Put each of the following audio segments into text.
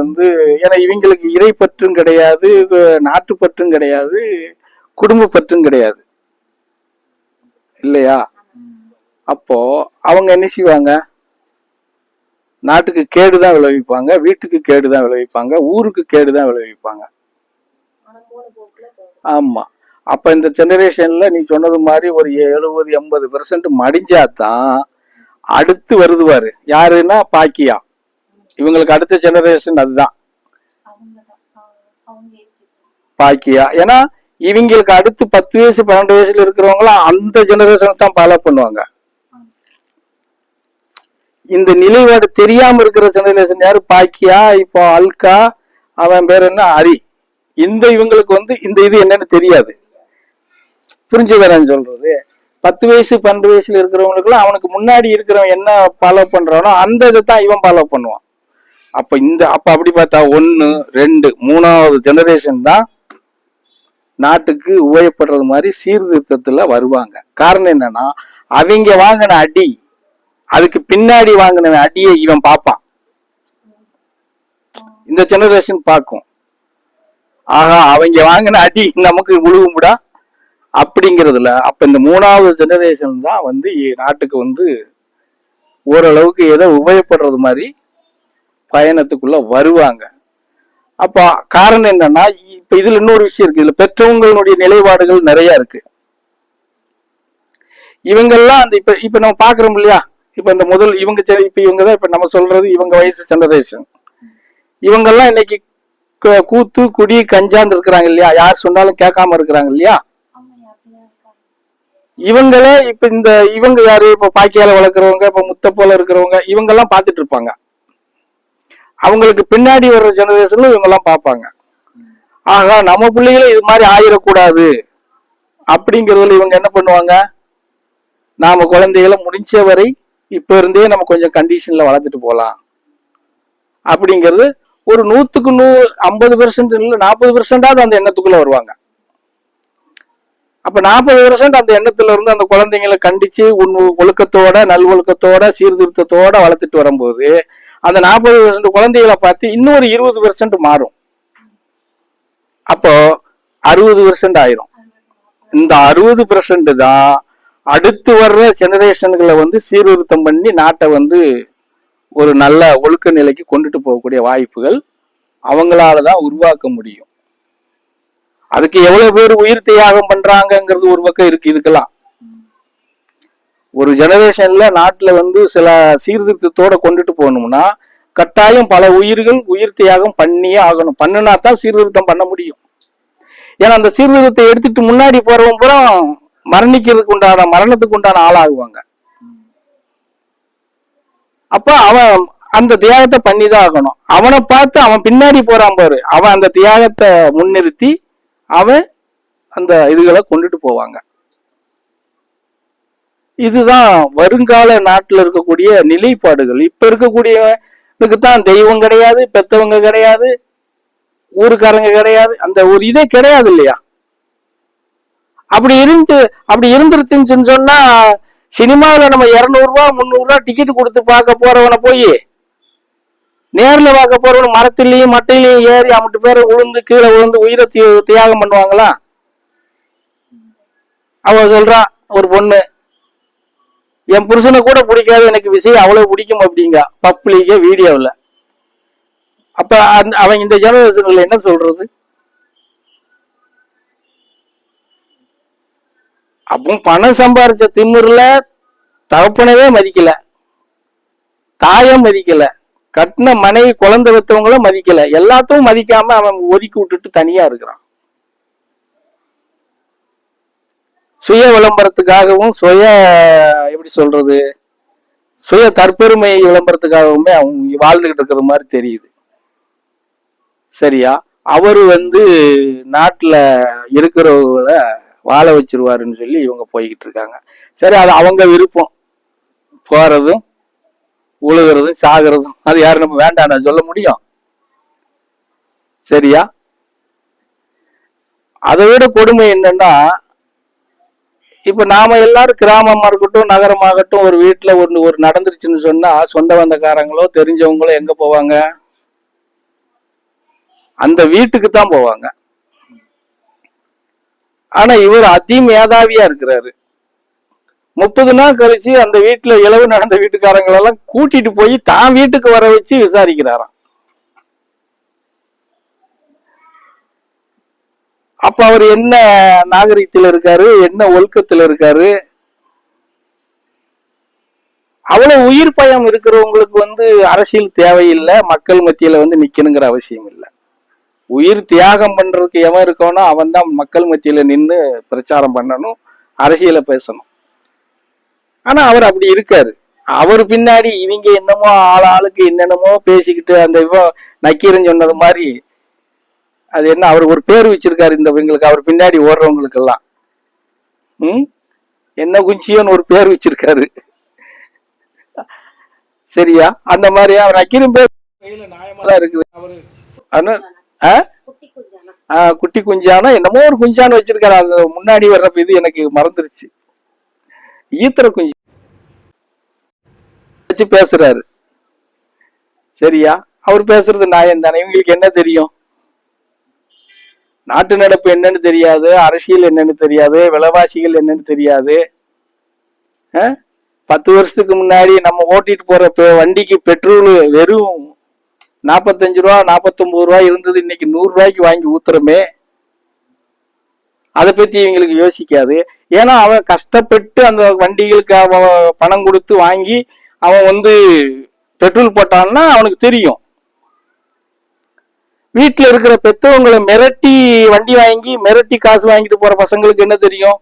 வந்து ஏன்னா இவங்களுக்கு இறை பற்றும் கிடையாது, நாட்டு பற்றும் கிடையாது, குடும்ப பற்றும் கிடையாது இல்லையா? அப்போ அவங்க என்ன செய்வாங்க? நாட்டுக்கு கேடுதான் விளைவிப்பாங்க, வீட்டுக்கு கேடுதான் விளைவிப்பாங்க, ஊருக்கு கேடுதான் விளைவிப்பாங்க. ஆமா. அப்ப இந்த ஜெனரேஷன்ல நீ சொன்னது மாதிரி ஒரு 70-80% மடிஞ்சாதான் அடுத்து வருதுவாரு யாருன்னா பாக்கியா. இவங்களுக்கு அடுத்த ஜெனரேஷன் அதுதான் பாக்கியா. ஏன்னா இவங்களுக்கு அடுத்து 10 வயசு 12 வயசுல இருக்கிறவங்களாம் அந்த ஜெனரேஷன் தான் ஃபாலோ பண்ணுவாங்க. இந்த நிலைப்பாடு தெரியாம இருக்கிற ஜெனரேஷன் யாரு? பாக்கியா, இப்போ அல்கா, அவன் பேர் என்ன, ஹரி. இந்த இவங்களுக்கு வந்து இந்த இது என்னன்னு தெரியாது. புரிஞ்சுக்கிறேன்னு சொல்றது. 10 வயசு 12 வயசுல இருக்கிறவங்களுக்குலாம் அவனுக்கு முன்னாடி இருக்கிறவன் என்ன ஃபாலோ பண்றானோ அந்த இதை தான் இவன் ஃபாலோ பண்ணுவான். அப்ப அப்படி பார்த்தா 1, 2, 3வது ஜெனரேஷன் தான் நாட்டுக்கு உபயோகப்படுறது மாதிரி சீர்திருத்தத்துல வருவாங்க. காரணம் என்னன்னா அவங்க வாங்கின அடி, அதுக்கு பின்னாடி வாங்கின அடியை இவன் பார்ப்பான், இந்த ஜெனரேஷன் பார்க்கும். ஆகா, அவங்க வாங்கின அடி நமக்கு முழுகும்டா அப்படிங்கிறதுல அப்ப இந்த 3வது ஜெனரேஷன் தான் வந்து நாட்டுக்கு வந்து ஓரளவுக்கு ஏதோ உபயோகப்படுறது மாதிரி பயணத்துக்குள்ள வருவாங்க. அப்ப காரணம் என்னன்னா இப்ப இதுல இன்னொரு விஷயம் இருக்கு. இதுல பெற்றவங்களுடைய நிலைப்பாடுகள் நிறைய இருக்கு. இவங்கெல்லாம் அந்த இப்ப நம்ம பாக்குறோம் இல்லையா, இப்ப இந்த முதல் இவங்கதான் இப்ப நம்ம சொல்றது இவங்க வயசு ஜெனரேஷன். இவங்கெல்லாம் இன்னைக்கு கூத்து குடி கஞ்சான்னு இருக்கிறாங்க இல்லையா, யார் சொன்னாலும் கேட்காம இருக்கிறாங்க இல்லையா. இவங்களே இப்ப இவங்க யாரு, இப்ப பாக்கியால வளர்க்குறவங்க, இப்ப முத்த போல இருக்கிறவங்க, இவங்கெல்லாம் பார்த்துட்டு இருப்பாங்க. அவங்களுக்கு பின்னாடி வர்ற ஜெனரேஷன்ல இவங்க எல்லாம் பார்ப்பாங்க. ஆகா, நம்ம பிள்ளைகளும் இது மாதிரி ஆயிடக்கூடாது அப்படிங்கறதுல இவங்க என்ன பண்ணுவாங்க, நாம குழந்தைகளை முடிஞ்ச வரை இப்ப இருந்தே நம்ம கொஞ்சம் கண்டிஷன்ல வளர்த்துட்டு போலாம் அப்படிங்கிறது ஒரு 100க்கு 50% இல்ல 40% அந்த எண்ணத்துக்குள்ள வருவாங்க. அப்ப 40% அந்த எண்ணத்துல இருந்து அந்த குழந்தைங்களை கண்டிச்சு ஒழுக்கத்தோட நல்வொழுக்கத்தோட சீர்திருத்தத்தோட வளர்த்துட்டு வரும்போது அந்த 40% குழந்தைகளை பார்த்து இன்னொரு 20% மாறும். அப்போ 60% ஆயிரும். இந்த 60% தான் அடுத்து வர்ற ஜெனரேஷன்களை வந்து சீர்திருத்தம் பண்ணி நாட்டை வந்து ஒரு நல்ல ஒழுக்க நிலைக்கு கொண்டுட்டு போகக்கூடிய வாய்ப்புகள் அவங்களாலதான் உருவாக்க முடியும். அதுக்கு எவ்வளவு பேர் உயிர் தியாகம் பண்றாங்கிறது ஒரு பக்கம் இருக்கு. இதுக்கெல்லாம் ஒரு ஜெனரேஷன்ல நாட்டுல வந்து சில சீர்திருத்தத்தோட கொண்டுட்டு போகணும்னா கட்டாயம் பல உயிர்கள் உயிர் தியாகம் பண்ணியே ஆகணும். பண்ணுனா தான் சீர்திருத்தம் பண்ண முடியும். ஏன்னா அந்த சீர்திருத்தத்தை எடுத்துட்டு முன்னாடி போறவன் பூரா மரணத்துக்கு உண்டான ஆளாகுவாங்க. அப்ப அவன் அந்த தியாகத்தை பண்ணிதான் ஆகணும். அவனை பார்த்து அவன் பின்னாடி போறான் பாரு, அவன் அந்த தியாகத்தை முன்னிறுத்தி அவன் அந்த இதுகளை கொண்டுட்டு போவாங்க. இதுதான் வருங்கால நாட்டுல இருக்கக்கூடிய நிலைப்பாடுகள். இப்ப இருக்கக்கூடியவனுக்கு தான் தெய்வம் கிடையாது, பெத்தவங்க கிடையாது, ஊருக்காரங்க கிடையாது, அந்த ஒரு இதே கிடையாது இல்லையா. அப்படி இருந்துருச்சுன்னு சொன்னா சினிமாவில நம்ம 200 ரூபா 300 ரூபா டிக்கெட் கொடுத்து பார்க்க போறவனை போய் நேர்ல பார்க்க போறவன மரத்திலையும் மட்டையிலையும் ஏறி அம்பிட்டு பேரை கீழே விழுந்து உயிரை தியாகம் பண்ணுவாங்களா? அவ சொல்றான் ஒரு பொண்ணு, என் புருஷனை கூட பிடிக்காது, எனக்கு விஷயம் அவ்வளவு பிடிக்கும் அப்படிங்க பப்ளிக்க வீடியோவில். அப்ப அவன் இந்த ஜெனரேஷன்ல என்ன சொல்றது? அப்போ பணம் சம்பாரிச்ச திமிர்ல தகப்பனவே மதிக்கல, தாயம் மதிக்கல, கட்டின மனைவி குழந்தை வைத்தவங்களும் மதிக்கல, எல்லாத்தையும் மதிக்காம அவன் ஒதுக்கி விட்டுட்டு தனியா இருக்கிறான். சுய விளம்பரத்துக்காகவும் எப்படி சொல்றது, சுய தற்பெருமை விளம்பரத்துக்காகவுமே அவங்க வாழ்ந்துகிட்டு இருக்கிற மாதிரி தெரியுது. சரியா? அவரு வந்து நாட்டுல இருக்கிறவங்கள வாழ வச்சிருவாருன்னு சொல்லி இவங்க போய்கிட்டு இருக்காங்க. சரி, அது அவங்க விருப்பம். போறதும் உழுகிறதும் சாகிறதும் அது யாரும் நம்ம வேண்டாம் சொல்ல முடியும்? சரியா? அதை விட கொடுமை என்னன்னா, இப்ப நாம எல்லாரும் கிராமமா இருக்கட்டும் நகரமாகட்டும் ஒரு வீட்டுல ஒரு நடந்துருச்சுன்னு சொன்னா சொந்த பந்தக்காரங்களோ தெரிஞ்சவங்களோ எங்க போவாங்க? அந்த வீட்டுக்கு தான் போவாங்க. ஆனா இவர் அதி மேதாவியா இருக்கிறாரு. 30 நாள் கழிச்சு அந்த வீட்டுல இளவு நடந்த வீட்டுக்காரங்களெல்லாம் கூட்டிட்டு போய் தான் வீட்டுக்கு வர வச்சு விசாரிக்கிறாராம். அப்ப அவர் என்ன நாகரிகத்துல இருக்காரு, என்ன ஒழுக்கத்துல இருக்காரு? அவ்வளவு உயிர் பயம் இருக்கிறவங்களுக்கு அரசியல் தேவையில்லை, மக்கள் மத்தியில நிக்கணுங்கிற அவசியம் இல்லை. உயிர் தியாகம் பண்றதுக்கு எவன் இருக்கவனோ அவன் தான் மக்கள் மத்தியில நின்று பிரச்சாரம் பண்ணணும், அரசியலை பேசணும். ஆனா அவர் அப்படி இருக்காரு. அவர் பின்னாடி இவங்க என்னமோ ஆளுக்கு என்னென்னமோ பேசிக்கிட்டு அந்த நக்கீரன் சொன்னது மாதிரி அது என்ன அவர் ஒரு பேர் வச்சிருக்காரு இந்த இவங்களுக்கு, அவர் பின்னாடி ஓடுறவங்களுக்கு எல்லாம் என்ன குஞ்சியோன்னு ஒரு பேர் வச்சிருக்காரு. சரியா? அந்த மாதிரி அவர் நக்கீரன் பேர் நியாயமாதான் இருக்குது. அவரு குட்டி குஞ்சானா என்னமோ ஒரு குஞ்சான்னு வச்சிருக்காரு. அந்த முன்னாடி வர்றப்ப இது எனக்கு மறந்துருச்சு. ஈத்திர குஞ்சு வச்சு பேசுறாரு. சரியா? அவர் பேசுறது நியாயம் தானே? இவங்களுக்கு என்ன தெரியும்? நாட்டு நடப்பு என்னன்னு தெரியாது, அரசியல் என்னன்னு தெரியாது, விலைவாசிகள் என்னன்னு தெரியாது. 10 வருஷத்துக்கு முன்னாடி நம்ம ஓட்டிட்டு போற வண்டிக்கு பெட்ரோல் வெறும் 45 ரூபா 49 ரூபாய் இருந்தது, இன்னைக்கு 100 ரூபாய்க்கு வாங்கி ஊத்துறமே. அதை பத்தி இவங்களுக்கு யோசிக்காது. ஏன்னா அவன் கஷ்டப்பட்டு அந்த வண்டிகளுக்கு அவன் பணம் கொடுத்து வாங்கி அவன் பெட்ரோல் போட்டான்னா அவனுக்கு தெரியும். வீட்டுல இருக்கிற பெத்தவங்களை மிரட்டி வண்டி வாங்கி மிரட்டி காசு வாங்கிட்டு போற பசங்களுக்கு என்ன தெரியும்?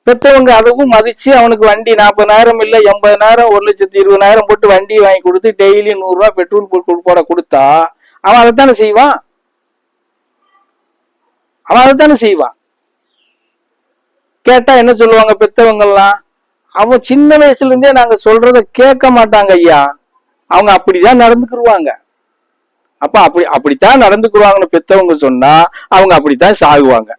பெத்தவங்க அதுவும் மதிச்சு அவனுக்கு வண்டி 40,000 இல்ல 80,000 1,20,000 போட்டு வண்டி வாங்கி கொடுத்து டெய்லி 100 ரூபாய் பெட்ரோல் போட கொடுத்தா அவன் அதைத்தானே செய்வான். அவன் அதைத்தானே செய்வான். கேட்டா என்ன சொல்லுவாங்க பெத்தவங்க எல்லாம்? அவன் சின்ன வயசுல இருந்தே நாங்க சொல்றத கேட்க மாட்டாங்க ஐயா, அவங்க அப்படிதான் நடந்துக்குருவாங்க. அப்ப அப்படித்தான் நடந்துக்குருவாங்கன்னு பெத்தவங்க சொன்னா அவங்க அப்படித்தான் சாகுவாங்க.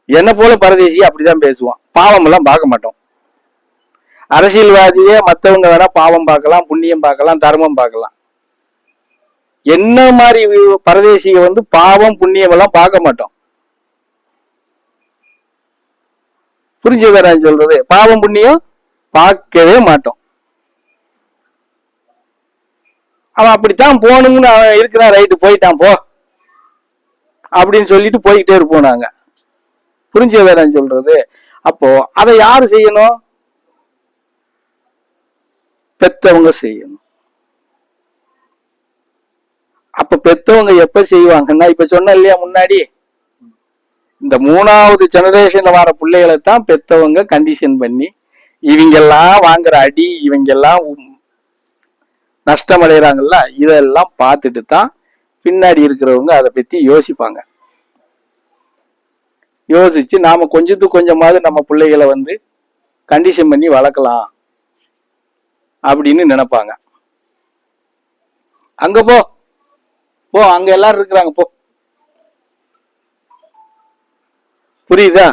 என்ன போல பரதேசி அப்படிதான் பேசுவான். பாவம் எல்லாம் பார்க்க மாட்டோம். அரசியல்வாதியே மத்தவங்க வேணா பாவம் பார்க்கலாம், புண்ணியம் பார்க்கலாம், தர்மம் பார்க்கலாம். என்ன மாதிரி பரதேசிய பாவம் புண்ணியம் எல்லாம் பார்க்க மாட்டோம். புரிஞ்சதா நான் சொல்றது? பாவம் புண்ணியம் பார்க்கவே மாட்டோம். அவன் அப்படித்தான் போகணும்னு அவன் இருக்கிறான், ரைட்டு போயிட்டான் போ அப்படின்னு சொல்லிட்டு போய்கிட்டே இருப்போம் நாங்க. புரிஞ்சதா நான் சொல்றது? அப்போ அதை யாரு செய்யணும்? பெத்தவங்க செய்யணும். அப்ப பெத்தவங்க எப்ப செய்வாங்கன்னா, இப்ப சொன்ன இல்லையா முன்னாடி, இந்த 3வது ஜெனரேஷன்ல வர பிள்ளைகளை தான் பெத்தவங்க கண்டிஷன் பண்ணி இவங்கெல்லாம் வாங்குற அடி, இவங்கெல்லாம் நஷ்டம் அடைகிறாங்கல்ல, இதெல்லாம் பார்த்துட்டு தான் பின்னாடி இருக்கிறவங்க அதை பத்தி யோசிப்பாங்க. யோசிச்சு நாம கொஞ்சத்துக்கு கொஞ்சமாவது நம்ம பிள்ளைகளை கண்டிஷன் பண்ணி வளர்க்கலாம் அப்படின்னு நினைப்பாங்க. அங்க போ அங்க எல்லாரும் இருக்கிறாங்க போ. புரியுதா?